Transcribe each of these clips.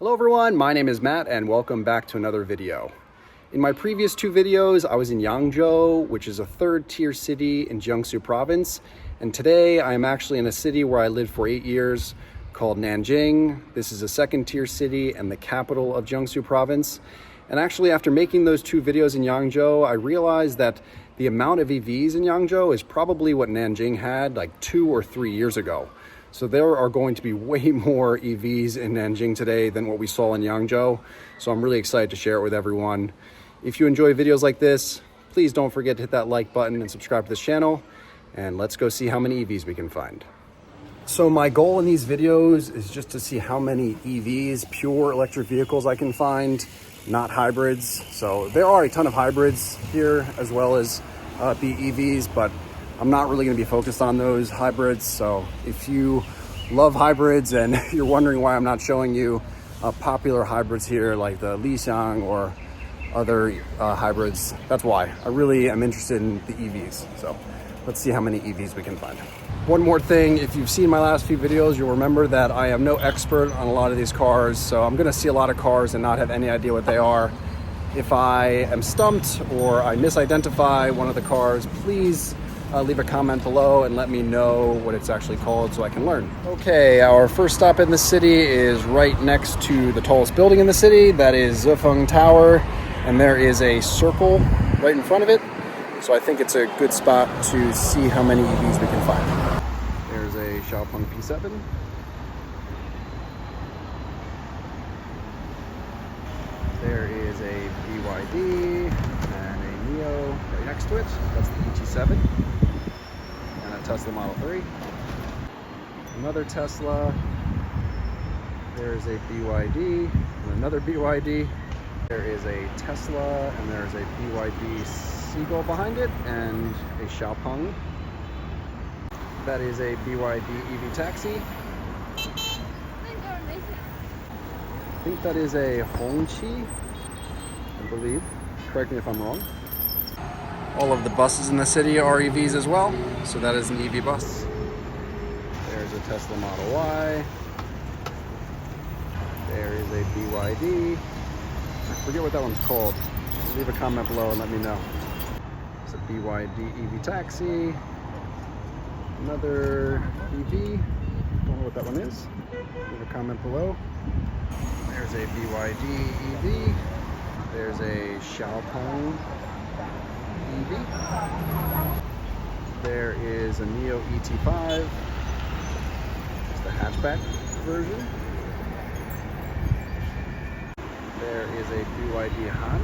Hello everyone, my name is Matt and welcome back to another video. In my previous two videos, I was in Yangzhou, which is a third-tier city in Jiangsu province. And today I am actually in a city where I lived for 8 years called Nanjing. This is a second-tier city and the capital of Jiangsu province. And actually, after making those two videos in Yangzhou, I realized that the amount of EVs in Yangzhou is probably what Nanjing had like 2 or 3 years ago. So there are going to be way more EVs in Nanjing today than what we saw in Yangzhou. So I'm really excited to share it with everyone. If you enjoy videos like this, please don't forget to hit that like button and subscribe to this channel. And let's go see how many EVs we can find. So my goal in these videos is just to see how many EVs, pure electric vehicles, I can find, not hybrids. So there are a ton of hybrids here as well as BEVs, but I'm not really going to be focused on those hybrids. So if you love hybrids and you're wondering why I'm not showing you popular hybrids here like the Lixiang or other hybrids, that's why. I really am interested in the EVs. So let's see how many EVs we can find. One more thing, if you've seen my last few videos, you'll remember that I am no expert on a lot of these cars. So I'm going to see a lot of cars and not have any idea what they are. If I am stumped or I misidentify one of the cars, please leave a comment below and let me know what it's actually called so I can learn. Okay, our first stop in the city is right next to the tallest building in the city. That is Zefeng Tower, and there is a circle right in front of it. So I think it's a good spot to see how many EVs we can find. There's a Xiaopeng P7. There is a BYD and a Neo right next to it. That's the ET7. And a Tesla Model 3. Another Tesla. There's a BYD and another BYD. There is a Tesla and there's a BYD Seagull behind it and a Xiaopeng. That is a BYD EV taxi. I think that is a Hongqi, I believe. Correct me if I'm wrong. All of the buses in the city are EVs as well, so that is an EV bus. There's a Tesla Model Y. There is a BYD. I forget what that one's called. Leave a comment below and let me know. It's a BYD EV taxi. Another EV. Don't know what that one is. Leave a comment below. There's a BYD EV. There's a Xiaopeng EV. There is a Neo ET5. It's the hatchback version. There is a BYD Han.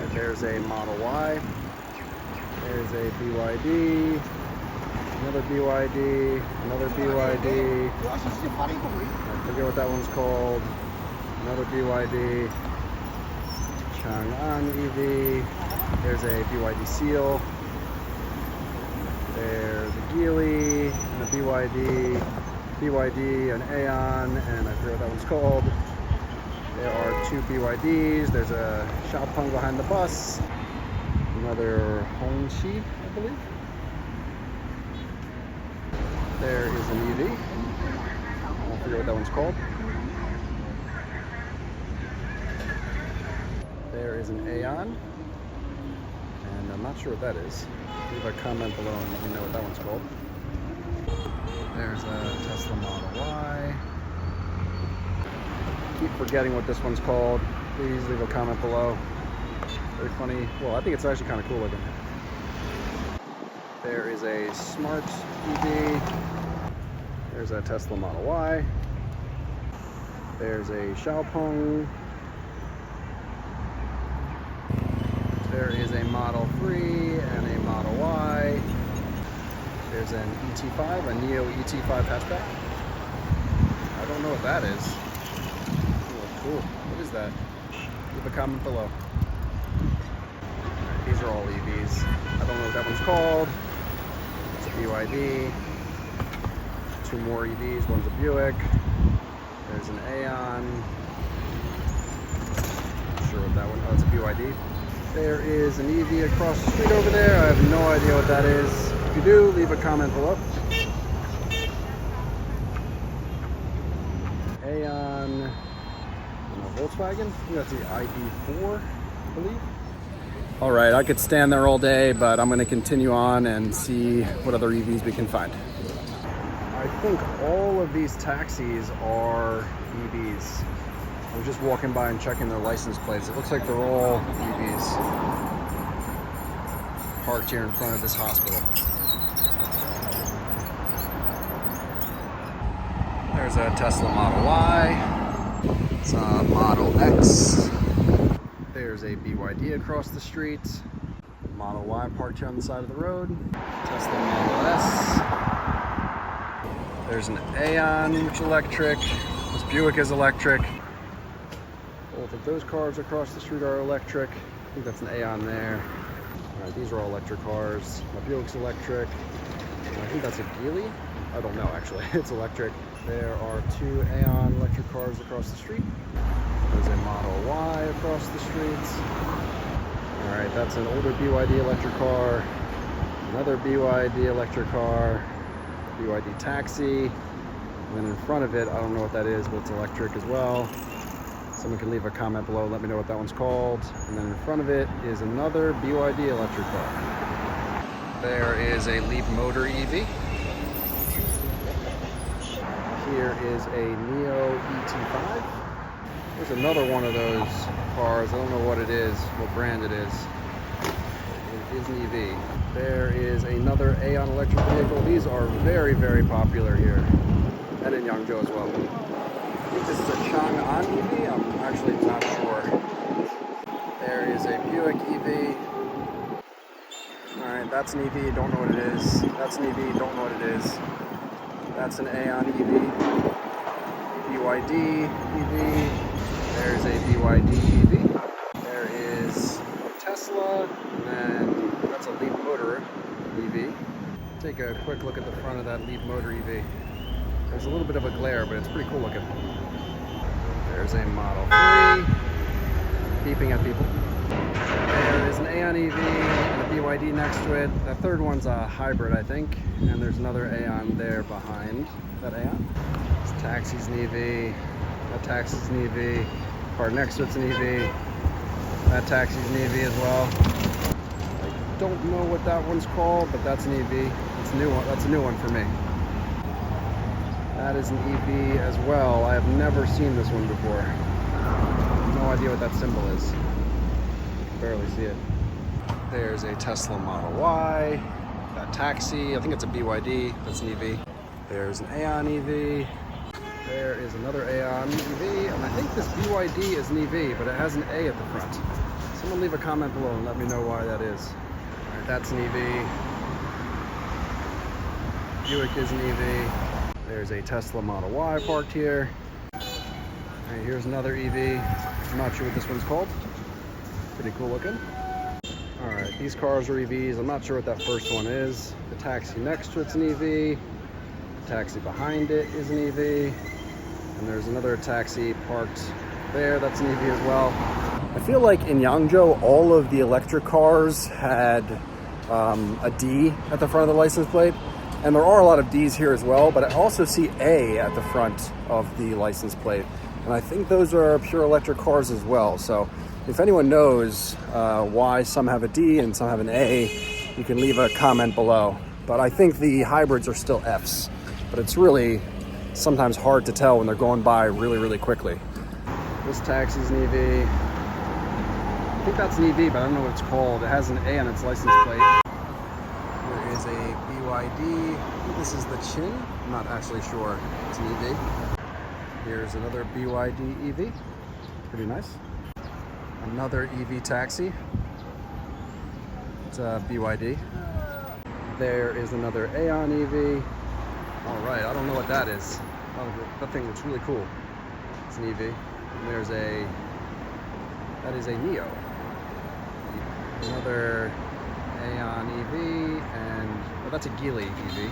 And there's a Model Y. There's a BYD. Another BYD. Another BYD. I forget what that one's called. Another BYD. Chang'an EV. There's a BYD Seal. There's a Geely and a BYD, an Aeon, and I forget what that one's called. There are two BYDs. There's a Xiaopeng behind the bus. Another Hongqi, I believe. There is an EV. I forget what that one's called. There is an Aeon. And I'm not sure what that is. Leave a comment below and let me know what that one's called. There's a Tesla Model Y. Keep forgetting what this one's called. Please leave a comment below. Very funny. Well, I think it's actually kind of cool looking. There is a Smart EV. There's a Tesla Model Y. There's a Xiaopeng. There is a Model 3 and a Model Y. There's an ET5, a Neo ET5 hatchback. I don't know what that is. Oh, cool. What is that? Leave a comment below. Right, these are all EVs. I don't know what that one's called. It's a BYD. Two more EVs. One's a Buick. There's an Aeon. Not sure what that one. Oh, it's a BYD. There is an EV across the street over there. I have no idea what that is. If you do, leave a comment below. Aeon and a Volkswagen. I think that's the ID4, I believe. All right, I could stand there all day, but I'm gonna continue on and see what other EVs we can find. I think all of these taxis are EVs. I was just walking by and checking their license plates. It looks like they're all EVs. Parked here in front of this hospital. There's a Tesla Model Y. It's a Model X. There's a BYD across the street. Model Y parked here on the side of the road. Tesla Model S. There's an Aeon, which is electric. This Buick is electric. Both of those cars across the street are electric. I think that's an Aeon there. All right, these are all electric cars. My Buick's electric. I think that's a Geely. I don't know, actually. It's electric. There are two Aeon electric cars across the street. There's a Model Y across the street. All right, that's an older BYD electric car. Another BYD electric car. BYD taxi. And then in front of it, I don't know what that is, but it's electric as well. Someone can leave a comment below and let me know what that one's called. And then in front of it is another BYD electric car. There is a Leap Motor EV. Here is a Neo ET5. There's another one of those cars. I don't know what it is, what brand it is. It is an EV. There is another Aeon electric vehicle. These are very, very popular here and in Yangzhou as well. I think this is a Chang'an EV. I'm actually not sure. There is a Buick EV. All right, that's an EV. Don't know what it is. That's an EV. Don't know what it is. That's an Aeon EV. BYD EV. There's a BYD EV. There is a Tesla, and then that's a Leap Motor EV. Take a quick look at the front of that Leap Motor EV. There's a little bit of a glare, but it's pretty cool looking. There's a Model 3, beeping at people. There is an Aeon EV and a BYD next to it. The third one's a hybrid, I think. And there's another Aeon there behind that Aeon. This taxi's an EV. That taxi's an EV. Car next to it's an EV. That taxi's an EV as well. I don't know what that one's called, but that's an EV. It's a new one. That's a new one for me. That is an EV as well. I have never seen this one before. No idea what that symbol is. You can barely see it. There's a Tesla Model Y. That taxi, I think it's a BYD. That's an EV. There's an Aeon EV. There is another Aeon EV, and I think this BYD is an EV, but it has an A at the front. Someone leave a comment below and let me know why that is. All right, that's an EV. Buick is an EV. There's a Tesla Model Y parked here. All right, here's another EV. I'm not sure what this one's called. Pretty cool looking. All right, these cars are EVs. I'm not sure what that first one is. The taxi next to it's an EV. The taxi behind it is an EV. And there's another taxi parked there. That's an EV as well. I feel like in Yangzhou, all of the electric cars had a D at the front of the license plate. And there are a lot of Ds here as well, but I also see A at the front of the license plate. And I think those are pure electric cars as well. So if anyone knows why some have a D and some have an A, you can leave a comment below. But I think the hybrids are still Fs. But it's really sometimes hard to tell when they're going by really, really quickly. This taxi's an EV. I think that's an EV, but I don't know what it's called. It has an A on its license plate. There is a BYD. I think this is the Chin. I'm not actually sure. It's an EV. Here's another BYD EV. Pretty nice. Another EV taxi. It's a BYD. There is another Aeon EV. All right, I don't know what that is. Oh, that thing looks really cool. It's an EV. And there's that is a Neo. Another Aeon EV, and well, that's a Geely EV.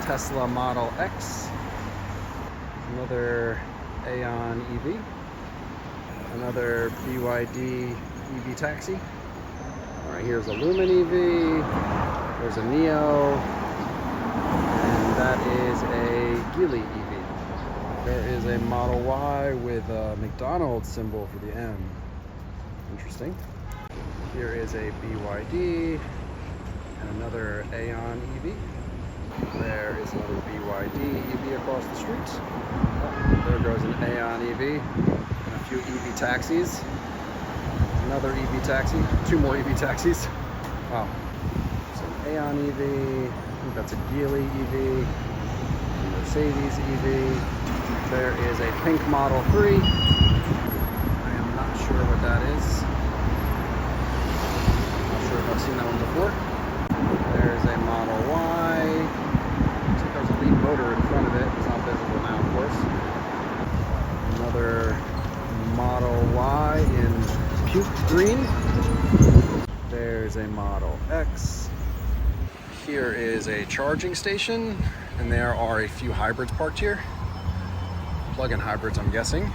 Tesla Model X. Another Aeon EV. Another BYD EV taxi. All right, here's a looming EV. There's a Neo. And that is a Geely EV. is a Model Y with a McDonald's symbol for the M. Interesting. Here is a BYD and another Aeon EV. There is another BYD EV across the street. There goes an Aeon EV and a few EV taxis. Another EV taxi, two more EV taxis. Wow. So an Aeon EV, I think that's a Geely EV, a Mercedes EV. There is a pink Model 3. I am not sure what that is. Not sure if I've seen that one before. There's a Model Y. Looks like there's a lead motor in front of it. It's not visible now, of course. Another Model Y in puke green. There's a Model X. Here is a charging station, and there are a few hybrids parked here. Plug-in hybrids, I'm guessing. A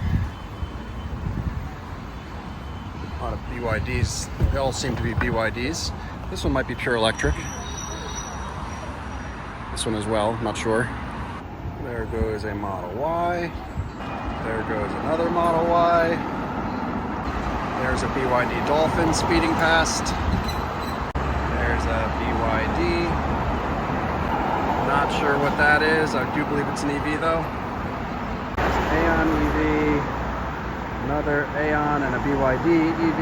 lot of BYDs. They all seem to be BYDs. This one might be pure electric. This one as well, I'm not sure. There goes a Model Y. There goes another Model Y. There's a BYD Dolphin speeding past. There's a BYD. Not sure what that is. I do believe it's an EV though. There's an Aeon EV. Another Aeon and a BYD EV.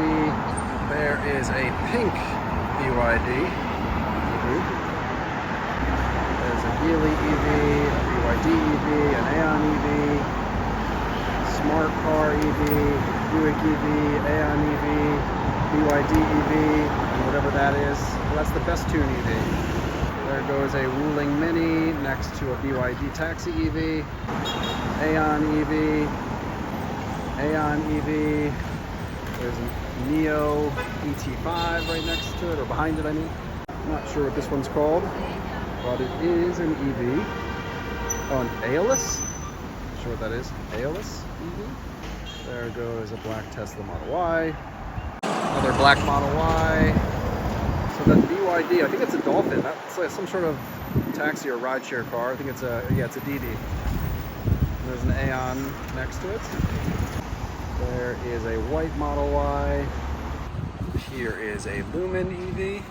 There is a pink BYD EV. There's a Geely EV, a BYD EV, an Aeon EV, Smart Car EV, Buick EV, Aeon EV, BYD EV, and whatever that is. Well, that's the best tune EV. There goes a Wuling Mini next to a BYD Taxi EV, Aeon EV, Aeon EV. There's a Neo ET5 right next to it, or behind it, I mean. I'm not sure what this one's called, but it is an EV. Oh, an Aeolus? Not sure what that is. Aeolus EV. There goes a black Tesla Model Y. Another black Model Y. So that BYD, I think it's a Dolphin. That's like some sort of taxi or rideshare car. I think it's a, yeah, it's a DD. There's an Aeon next to it. There is a white Model Y. Here is a Lumen EV.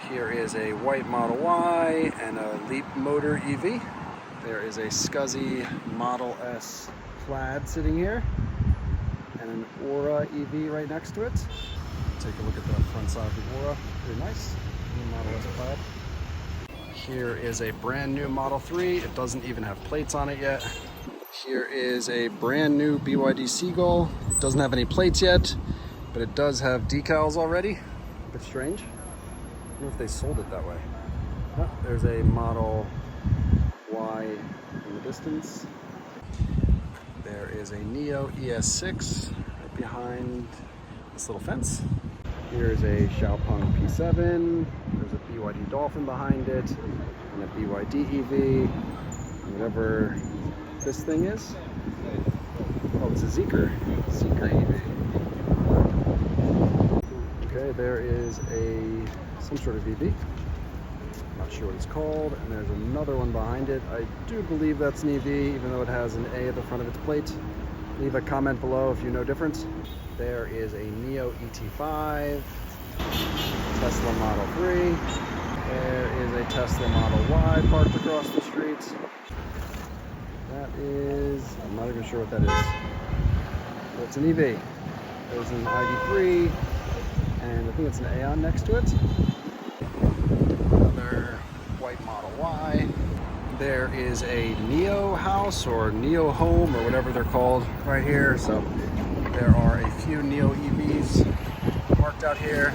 Here is a white Model Y and a Leap Motor EV. There is a Scuzzy Model S Plaid sitting here, and an Aura EV right next to it. Take a look at the front side of the Aura. Very nice. New Model S Plaid. Here is a brand new Model 3. It doesn't even have plates on it yet. Here is a brand new BYD Seagull. It doesn't have any plates yet, but it does have decals already. A bit strange. I don't know if they sold it that way. Oh, there's a Model Y in the distance. There is a Neo ES6 right behind this little fence. Here's a Xiaopeng P7. There's a BYD Dolphin behind it, and a BYD EV, whatever this thing is. Oh, it's a Zeekr EV. Okay, there is some sort of EV. Not sure what it's called. And there's another one behind it. I do believe that's an EV, even though it has an A at the front of its plate. Leave a comment below if you know difference. There is a Neo ET5, Tesla Model 3. There is a Tesla Model Y parked across the street. That is, I'm not even sure what that is. But it's an EV. There's an ID3, and I think it's an Aeon next to it. Another white Model Y. There is a Neo house or Neo home or whatever they're called right here. So there are a few Neo EVs parked out here.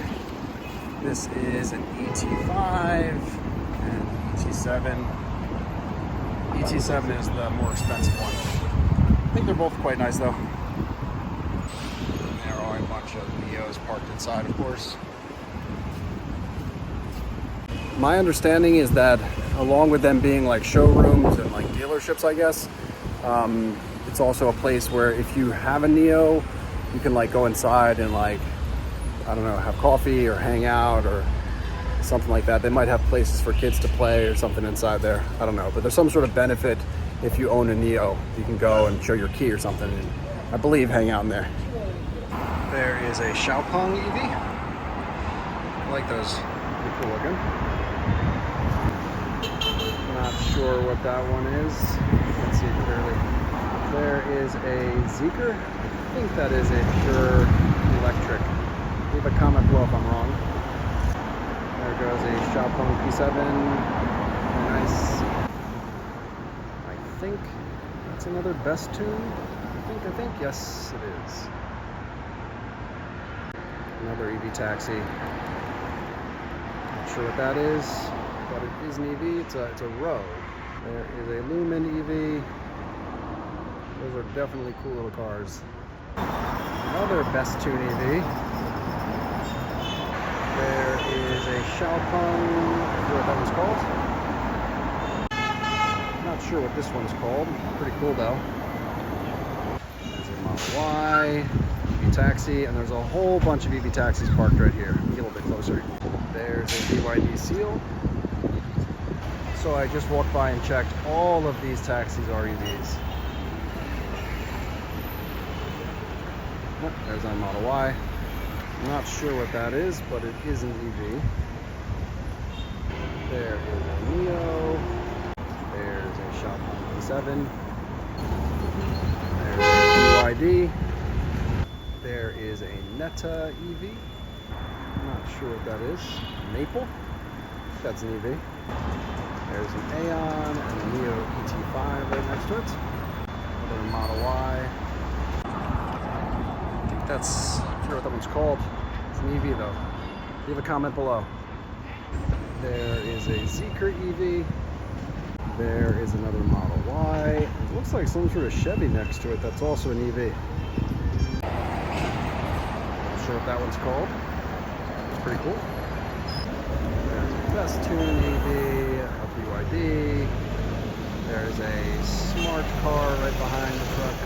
This is an ET5 and ET7. ET7 is the more expensive one. I think they're both quite nice though. And there are a bunch of Neos parked inside, of course. My understanding is that along with them being like showrooms and like dealerships, I guess, it's also a place where if you have a Neo, you can like go inside and like, I don't know, have coffee or hang out or something like that. They might have places for kids to play or something inside there. I don't know, but there's some sort of benefit if you own a Neo. You can go and show your key or something, and I believe hang out in there. There is a Xiaopeng EV. I like those. Pretty cool looking. Not sure what that one is. Can't see it clearly. There is a Zeekr. I think that is a pure electric. Leave a comment below if I'm wrong. There goes a Xiaopeng P7. Nice. I think that's another Best Tune. I think, yes it is. Another EV taxi. Not sure what that is, but it is an EV. It's a row. There is a Looming EV. Those are definitely cool little cars. Another Best Tune EV. There is a Xiaopeng. I forget what that one's called. Not sure what this one's called. Pretty cool though. There's a Model Y, EV taxi, and there's a whole bunch of EV taxis parked right here. Get a little bit closer. There's a BYD Seal. So I just walked by and checked. All of these taxis are EVs. Oh, there's our Model Y. I'm not sure what that is, but it is an EV. There is a Neo. There's a Xiaopeng P7. There's a BYD. There is a Netta EV. I'm not sure what that is. Maple. That's an EV. There's an Aeon and a Neo ET5 right next to it. Another Model Y. I think that's, I forget what that one's called. It's an EV though. Leave a comment below. There is a Zeekr EV. There is another Model Y. It looks like some sort of Chevy next to it that's also an EV. Not sure what that one's called. It's pretty cool. There's a Best Tune EV, a BYD. There's a smart car right behind the truck.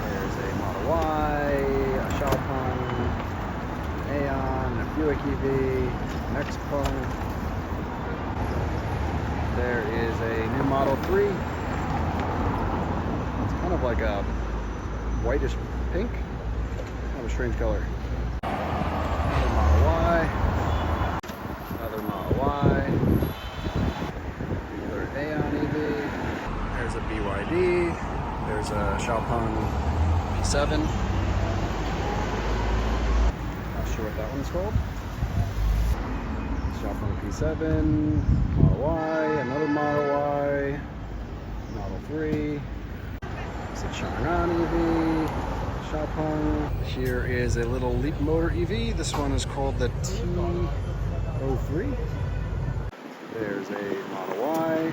There's a Model Y, a Xiaopeng, an Aeon, a Buick EV, an Xpeng. There is a new Model 3. It's kind of like a whitish pink. Kind of a strange color. Another Model Y. Another Model Y. Another Aeon EV. There's a BYD. There's a Xiaopeng P7. Not sure what that one's called. Xiaopeng P7, Model Y, another Model Y, Model 3, it's a Chang'an EV, Xiaopeng. Here is a little Leap Motor EV. This one is called the T03. There's a Model Y.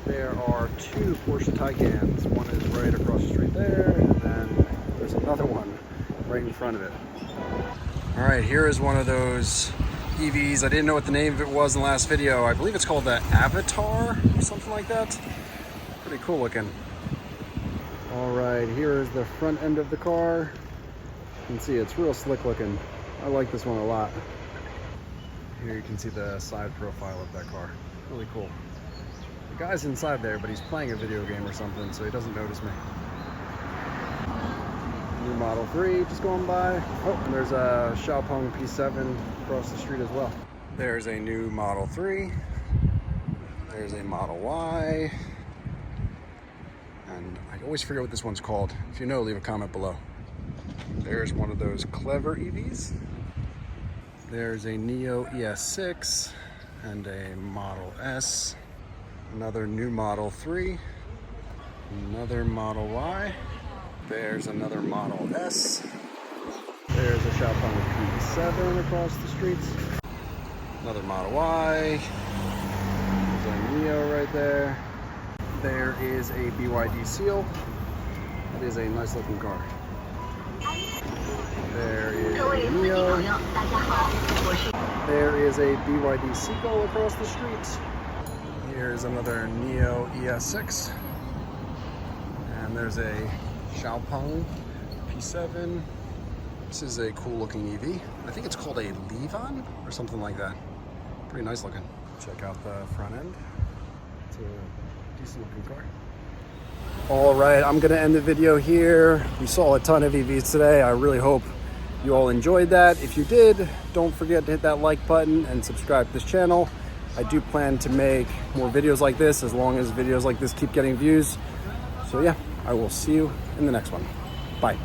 There are two Porsche Taycans. One is right across the street there, and then there's another one right in front of it. All right, here is one of those EVs. I didn't know what the name of it was in the last video. I believe it's called the Avatar or something like that. Pretty cool looking. All right, here is the front end of the car. You can see it's real slick looking. I like this one a lot. Here you can see the side profile of that car. Really cool. The guy's inside there, but he's playing a video game or something, so he doesn't notice me. New Model 3 just going by. Oh, and there's a Xiaopeng P7 across the street as well. There's a new Model 3. There's a Model Y. And I always forget what this one's called. If you know, leave a comment below. There's one of those clever EVs. There's a Neo ES6 and a Model S. Another new Model 3. Another Model Y. There's another Model S. There's a Xiaopeng P7 across the street. Another Model Y. There's a Neo right there. There is a BYD Seal. It is a nice looking car. There is a Neo. There is a BYD Seagull across the street. Here's another Neo ES6. And there's a Xiaopeng P7. This is a cool looking EV. I think it's called a Levon or something like that. Pretty nice looking. Check out the front end. It's a decent looking car. All right, I'm gonna end the video here. We saw a ton of EVs today. I really hope you all enjoyed that. If you did, don't forget to hit that like button and subscribe to this channel. I do plan to make more videos like this as long as videos like this keep getting views. So yeah, I will see you in the next one. Bye.